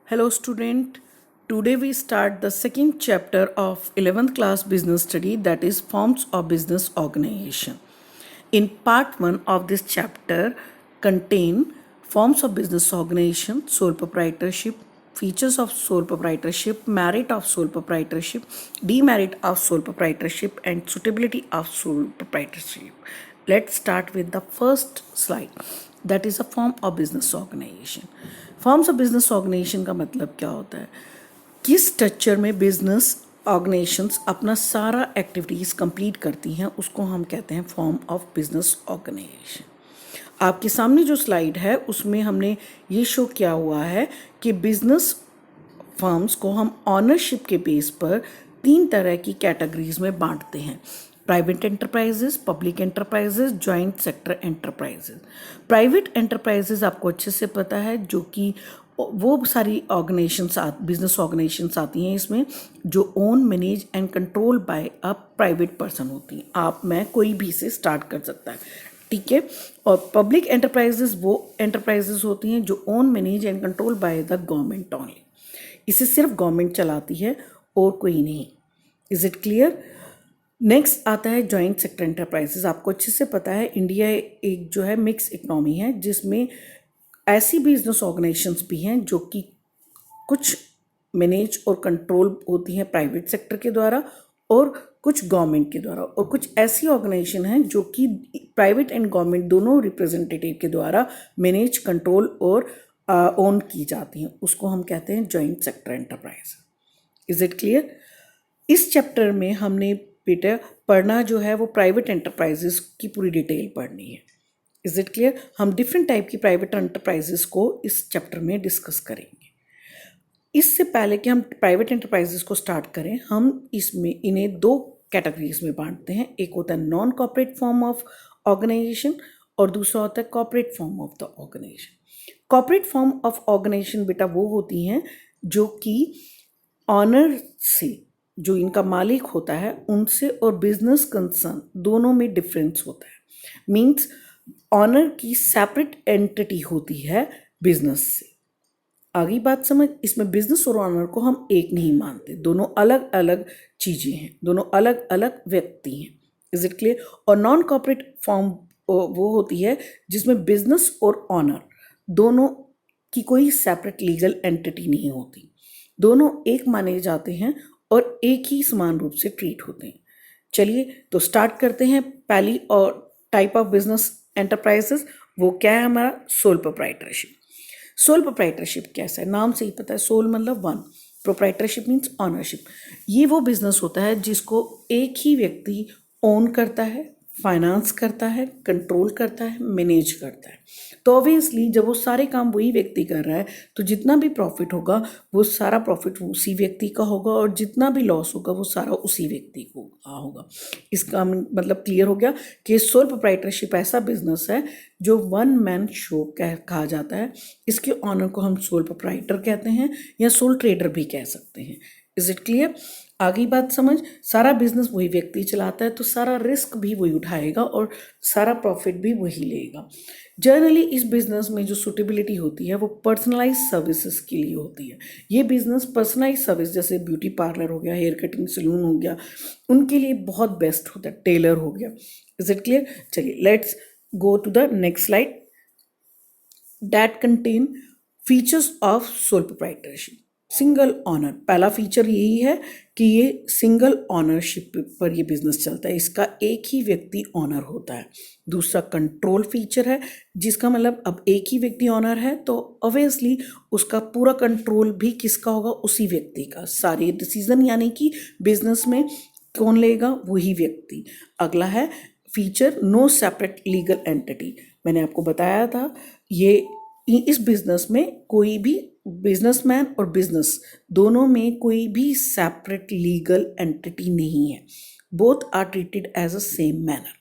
Hello student, today we start the second chapter of 11th class business study, that is forms of business organization. In part 1 of this chapter contain forms of business organization, sole proprietorship, features of sole proprietorship, merit of sole proprietorship, demerit of sole proprietorship and suitability of sole proprietorship. Let's start with the first slide, that is a form of business organization. Forms of business organisation का मतलब क्या होता है, किस structure में business organisations अपना सारा activities complete करती हैं उसको हम कहते हैं फॉर्म ऑफ बिजनेस ऑर्गेनाइजेशन. आपके सामने जो स्लाइड है उसमें हमने ये शो किया हुआ है कि बिजनेस फर्म्स को हम ऑनरशिप के बेस पर 3 तरह की कैटेगरीज में बांटते हैं: private enterprises, public enterprises, joint sector enterprises. Private enterprises आपको अच्छे से पता है, जो कि वो सारी ऑर्गेनाइजेशंस बिजनेस ऑर्गेनाइजेशंस आती हैं इसमें जो own, manage and control by a private person होती हैं. आप मैं कोई भी से स्टार्ट कर सकता है, ठीक है. और पब्लिक एंटरप्राइजेस वो एंटरप्राइजेस होती हैं जो own, manage and control by the government only. इसे सिर्फ गवर्नमेंट चलाती है और कोई नहीं. Is it clear? नेक्स्ट आता है जॉइंट सेक्टर एंटरप्राइजेस. आपको अच्छे से पता है इंडिया एक जो है मिक्स इकोनॉमी है, जिसमें ऐसी बिजनेस ऑर्गेनाइजेशंस भी हैं जो कि कुछ मैनेज और कंट्रोल होती हैं प्राइवेट सेक्टर के द्वारा और कुछ गवर्नमेंट के द्वारा, और कुछ ऐसी ऑर्गेनाइजेशन हैं जो कि प्राइवेट एंड गवर्नमेंट दोनों रिप्रेजेंटेटिव के द्वारा मैनेज, कंट्रोल और ओन की जाती हैं. उसको हम कहते हैं joint sector enterprise. Is it clear? इस चैप्टर में हमने बेटा पढ़ना जो है वो प्राइवेट एंटरप्राइजेस की पूरी डिटेल पढ़नी है. Is it clear? हम डिफरेंट टाइप की प्राइवेट एंटरप्राइजेस को इस चैप्टर में डिस्कस करेंगे. इससे पहले कि हम प्राइवेट एंटरप्राइजेस को स्टार्ट करें, हम इसमें इन्हें 2 कैटेगरीज में बांटते हैं. एक होता है non corporate form of organisation और दूसरा होता है corporate form of the organisation. Corporate form of organisation बेटा वो होती हैं जो कि ऑनर से, जो इनका मालिक होता है उनसे और बिजनेस कंसर्न दोनों में डिफरेंस होता है. मीन्स ऑनर की सेपरेट एंटिटी होती है बिजनेस से. आगे बात समझ. इसमें बिजनेस और ऑनर को हम एक नहीं मानते, दोनों अलग अलग चीज़ें हैं, दोनों अलग अलग व्यक्ति हैं. Is it clear? और नॉन कॉर्पोरेट फॉर्म वो होती है जिसमें बिजनेस और ऑनर दोनों की कोई सेपरेट लीगल एंटिटी नहीं होती, दोनों एक माने जाते हैं और एक ही समान रूप से ट्रीट होते हैं. चलिए तो स्टार्ट करते हैं. पहली और टाइप ऑफ बिजनेस एंटरप्राइजेस वो क्या है हमारा? Sole proprietorship. सोल प्रोप्राइटरशिप कैसा है? नाम से ही पता है, सोल मतलब वन, प्रोप्राइटरशिप मीन्स ऑनरशिप. ये वो बिजनेस होता है जिसको एक ही व्यक्ति ओन करता है, फाइनेंस करता है, कंट्रोल करता है, मैनेज करता है. तो ऑब्वियसली जब वो सारे काम वही व्यक्ति कर रहा है तो जितना भी प्रॉफिट होगा वो सारा प्रॉफिट उसी व्यक्ति का होगा और जितना भी लॉस होगा वो सारा उसी व्यक्ति को होगा. इसका मतलब क्लियर हो गया कि सोल प्रोप्राइटरशिप ऐसा बिजनेस है जो वन मैन शो कहा जाता है. इसके ऑनर को हम सोल प्रोप्राइटर कहते हैं या सोल ट्रेडर भी कह सकते हैं. Is it clear? आगे बात समझ. सारा बिजनेस वही व्यक्ति चलाता है तो सारा रिस्क भी वही उठाएगा और सारा प्रॉफिट भी वही लेगा. जनरली इस बिजनेस में जो सूटेबिलिटी होती है वो पर्सनलाइज सर्विसेज के लिए होती है. ये बिजनेस पर्सनलाइज सर्विस जैसे ब्यूटी पार्लर हो गया, हेयर कटिंग सैलून हो गया, उनके लिए बहुत बेस्ट होता है. टेलर हो गया. Is it clear? चलिए let's go to the next slide that contain features of sole proprietorship. Single owner. पहला फीचर यही है कि ये सिंगल ऑनरशिप पर ये बिजनेस चलता है, इसका एक ही व्यक्ति ऑनर होता है. दूसरा कंट्रोल फीचर है, जिसका मतलब अब एक ही व्यक्ति ऑनर है तो ऑब्वियसली उसका पूरा कंट्रोल भी किसका होगा? उसी व्यक्ति का. सारे डिसीजन यानी कि बिजनेस में कौन लेगा? वही व्यक्ति. अगला है feature no separate legal entity. मैंने आपको बताया था ये इस बिजनेस में कोई भी बिजनेसमैन और बिजनेस दोनों में कोई भी सेपरेट लीगल एंटिटी नहीं है. Both are treated as a same manner.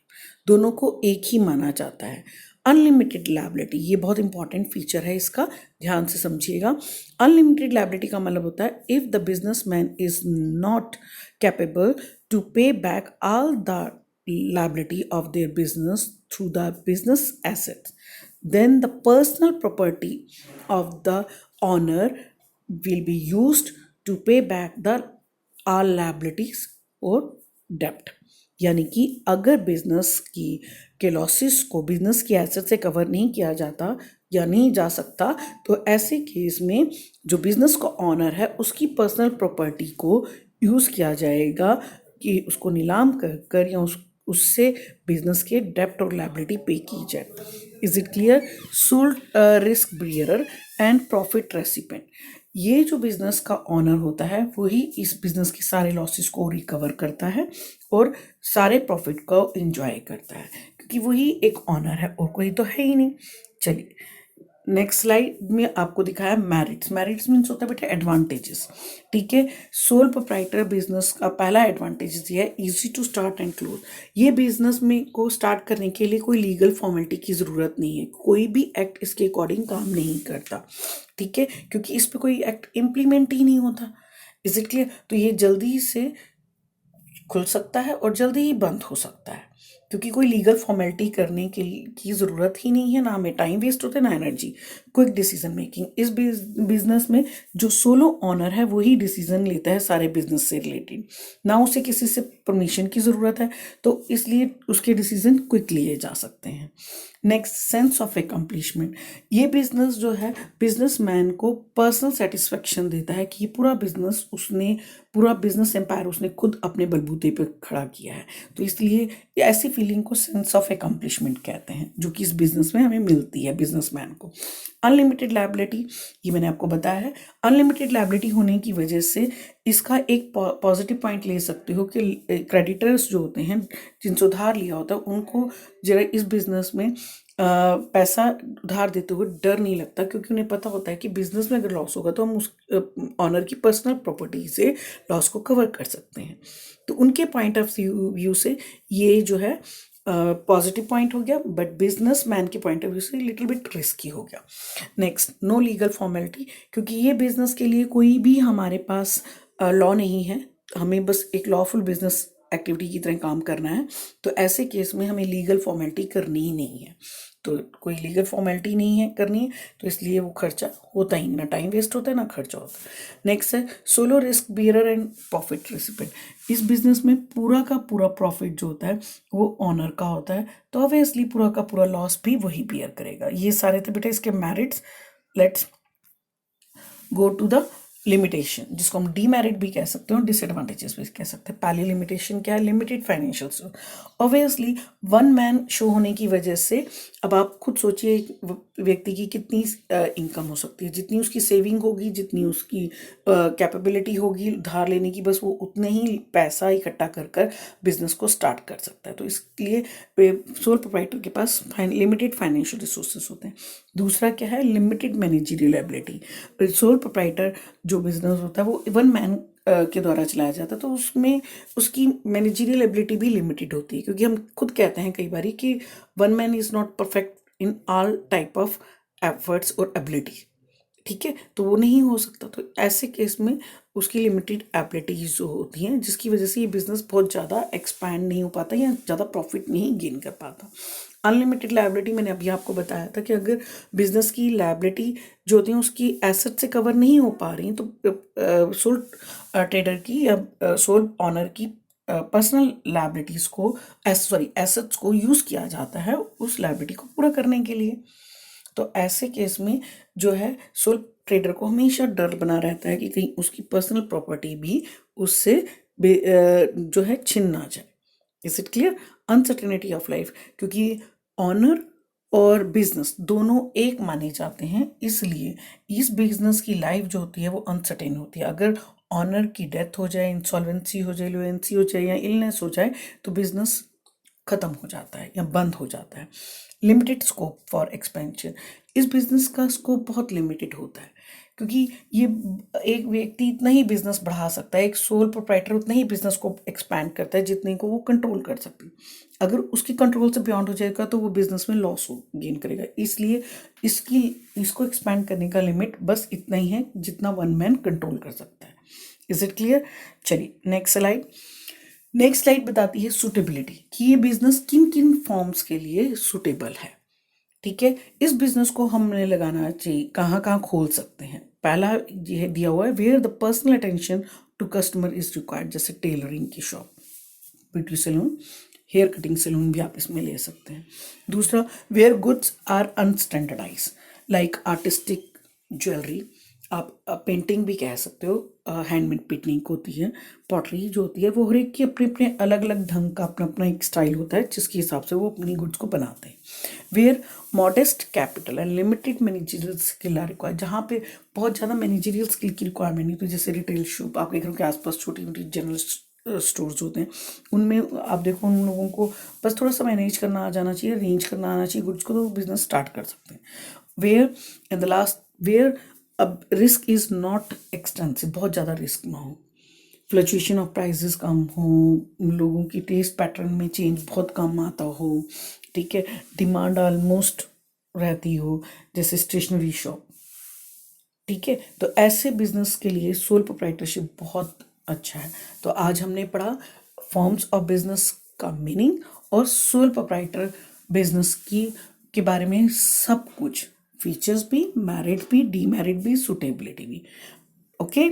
दोनों को एक ही माना जाता है. अनलिमिटेड लायबिलिटी, ये बहुत इंपॉर्टेंट फीचर है, इसका ध्यान से समझिएगा. अनलिमिटेड लायबिलिटी का मतलब होता है if the businessman is not capable to pay back all the liability of their business through the business assets, then the personal property of the owner will be used to pay back the all liabilities or debt। यानी कि अगर business की के losses को business की asset से cover नहीं किया जाता या नहीं जा सकता, तो ऐसे केस में जो बिजनेस का ऑनर है उसकी पर्सनल प्रॉपर्टी को यूज़ किया जाएगा कि उसको नीलाम कर या उससे बिजनेस के डेप्ट और लायबिलिटी पे की जाए। Is it clear? Sole risk bearer and profit recipient, ये जो बिजनेस का ऑनर होता है वही इस बिजनेस के सारे लॉसेस को रिकवर करता है और सारे प्रॉफिट को एंजॉय करता है, क्योंकि वही एक ऑनर है और कोई तो है ही नहीं। चलिए नेक्स्ट स्लाइड में आपको दिखाया मेरिट्स। मेरिट्स मीन्स होता है बेटा एडवांटेजेस। ठीक है, सोल प्रोप्राइटर बिजनेस का पहला एडवांटेज ये है easy to start and close. ये बिजनेस में को स्टार्ट करने के लिए कोई लीगल फॉर्मेलिटी की ज़रूरत नहीं है, कोई भी एक्ट इसके अकॉर्डिंग काम नहीं करता। ठीक है, क्योंकि इस पर कोई एक्ट इम्प्लीमेंट ही नहीं होता। Is it clear? तो ये जल्दी से खुल सकता है और जल्दी ही बंद हो सकता है, क्योंकि कोई लीगल फॉर्मेलिटी करने की ज़रूरत ही नहीं है, ना हमें टाइम वेस्ट होता है ना एनर्जी। क्विक डिसीजन मेकिंग, इस बिजनेस में जो सोलो ऑनर है वही डिसीजन लेता है सारे बिजनेस से रिलेटेड, ना उसे किसी से परमिशन की ज़रूरत है, तो इसलिए उसके डिसीजन क्विक लिए जा सकते हैं। Next, sense of accomplishment. ये बिजनेस जो है बिजनेसमैन को पर्सनल सेटिस्फेक्शन देता है कि पूरा बिजनेस एम्पायर उसने खुद अपने बलबूते पर खड़ा किया है, तो इसलिए ऐसी फीलिंग को सेंस ऑफ एकम्प्लिशमेंट कहते हैं, जो कि इस बिजनेस में हमें मिलती है बिजनेसमैन को। अनलिमिटेड लायबिलिटी, ये मैंने आपको बताया है। अनलिमिटेड लायबिलिटी होने की वजह से इसका एक पॉजिटिव पॉइंट ले सकते हो कि क्रेडिटर्स जो होते हैं जिनसे उधार लिया होता है उनको जरा इस बिजनेस में पैसा उधार देते हुए डर नहीं लगता, क्योंकि उन्हें पता होता है कि बिजनेस में अगर लॉस होगा तो हम उस ऑनर की पर्सनल प्रॉपर्टी से लॉस को कवर कर सकते हैं। तो उनके पॉइंट ऑफ व्यू से ये जो है पॉजिटिव पॉइंट हो गया, बट बिजनेस मैन के पॉइंट ऑफ व्यू से लिटिल बिट रिस्की हो गया। नेक्स्ट, नो लीगल फॉर्मेलिटी, क्योंकि ये बिजनेस के लिए कोई भी हमारे पास लॉ नहीं है, हमें बस एक लॉफुल बिजनेस एक्टिविटी की तरह काम करना है, तो ऐसे केस में हमें लीगल फॉर्मेलिटी करनी ही नहीं है। तो कोई लीगल फॉर्मेलिटी नहीं है करनी है, तो इसलिए वो खर्चा होता ही, ना टाइम वेस्ट होता है ना खर्चा होता है। नेक्स्ट है solo risk bearer and profit recipient. इस बिजनेस में पूरा का पूरा प्रॉफिट जो होता है वो ऑनर का होता है, तो ऑब्वियसली पूरा का पूरा लॉस भी वही बियर करेगा। ये सारे थे बेटा इसके merits. Let's go to the limitation, जिसको हम डीमेरिट भी कह सकते हो, डिसएडवांटेजेस भी कह सकते हैं। पहली लिमिटेशन क्या है? Limited financial source. Obviously one man show होने की वजह से अब आप खुद सोचिए व्यक्ति की कितनी इनकम हो सकती है, जितनी उसकी सेविंग होगी, जितनी उसकी कैपेबिलिटी होगी उधार लेने की, बस वो उतने ही पैसा इकट्ठा कर बिजनेस को स्टार्ट कर सकता है। तो इसलिए सोल प्रोप्राइटर के पास लिमिटेड फाइनेंशियल रिसोर्सेज होते हैं। दूसरा क्या है? Limited managerial ability. Sole proprietor जो बिजनेस होता है वो वन मैन के द्वारा चलाया जाता है, तो उसमें उसकी मैनेजरियल एबिलिटी भी लिमिटेड होती है, क्योंकि हम खुद कहते हैं कई बार कि one man is not perfect in all type of efforts और एबिलिटी। ठीक है, तो वो नहीं हो सकता, तो ऐसे केस में उसकी लिमिटेड एबिलिटीज जो होती हैं, जिसकी वजह से ये बिजनेस बहुत ज़्यादा एक्सपैंड नहीं हो पाता या ज़्यादा प्रॉफिट नहीं गेन कर पाता। अनलिमिटेड लायबिलिटी, मैंने अभी आपको बताया था कि अगर बिजनेस की लायबिलिटी जो होती है उसकी एसेट से कवर नहीं हो पा रही, तो सोल ट्रेडर की या सोल ऑनर की पर्सनल लायबिलिटीज़ को एसेट्स को यूज़ किया जाता है उस लायबिलिटी को पूरा करने के लिए। तो ऐसे केस में जो है सोल ट्रेडर को हमेशा डर बना रहता है कि कहीं उसकी पर्सनल प्रॉपर्टी भी उससे जो है छिन ना जाए। Is it clear? Uncertainty of life, क्योंकि ऑनर और बिजनेस दोनों एक माने जाते हैं, इसलिए इस बिजनेस की लाइफ जो होती है वो अनसर्टेन होती है। अगर ऑनर की डेथ हो जाए, इंसॉल्वेंसी हो जाए, लुएंसी हो जाए या इलनेस हो जाए, तो बिजनेस खत्म हो जाता है या बंद हो जाता है। लिमिटेड स्कोप फॉर एक्सपेंशन, इस बिजनेस का स्कोप बहुत लिमिटेड होता है, क्योंकि ये एक व्यक्ति इतना ही बिजनेस बढ़ा सकता है, एक सोल प्रोप्राइटर उतना ही बिजनेस को एक्सपैंड करता है जितने को वो कंट्रोल कर सकते हैं। अगर उसकी कंट्रोल से बियॉन्ड हो जाएगा तो वो बिजनेस में लॉस गेन करेगा, इसलिए इसको एक्सपैंड करने का लिमिट बस इतना ही है जितना वन मैन कंट्रोल कर सकता है। Is it clear? चलिए नेक्स्ट स्लाइड बताती है सुटेबिलिटी, कि ये बिजनेस किन किन फॉर्म्स के लिए सुटेबल है। ठीक है, इस बिजनेस को हमने लगाना चाहिए, कहाँ कहाँ खोल सकते हैं। पहला ये दिया हुआ है where the personal attention to customer is required, जैसे टेलरिंग की shop, beauty salon, hair cutting salon भी आप इसमें ले सकते हैं। दूसरा, where goods are unstandardise like artistic jewellery, आप पेंटिंग भी कह सकते हो, हैंडमेड पेंटिंग होती है, पॉटरी जो होती है, वो हर एक की अपने अपने अलग अलग ढंग का अपना अपना एक स्टाइल होता है जिसके हिसाब से वो अपनी गुड्स को बनाते हैं। Where modest capital and limited managerial skill are required, जहाँ पे बहुत ज़्यादा मैनेजरियल स्किल की रिक्वायरमेंट नहीं, तो जैसे रिटेल शॉप, आपके घरों के आसपास छोटी मोटी जनरल स्टोर्स होते हैं, उनमें आप देखो उन लोगों को बस थोड़ा सा मैनेज करना आ जाना चाहिए, रेंज करना आना चाहिए गुड्स को, तो बिजनेस स्टार्ट कर सकते हैं। Where and the last, where अब रिस्क इज़ नॉट एक्सटेंसिव, बहुत ज़्यादा रिस्क ना हो, फ्लक्चुएशन ऑफ प्राइजेस कम हो, लोगों की टेस्ट पैटर्न में चेंज बहुत कम आता हो, ठीक है, डिमांड ऑलमोस्ट रहती हो, जैसे स्टेशनरी शॉप, ठीक है। तो ऐसे बिजनेस के लिए सोल प्रोप्राइटरशिप बहुत अच्छा है। तो आज हमने पढ़ा फॉर्म्स ऑफ बिजनेस का मीनिंग और सोल प्रोप्राइटर बिजनेस की के बारे में सब कुछ, फीचर्स भी, मैरिड भी, डीमैरिड भी, सुटेबिलिटी भी। ओके।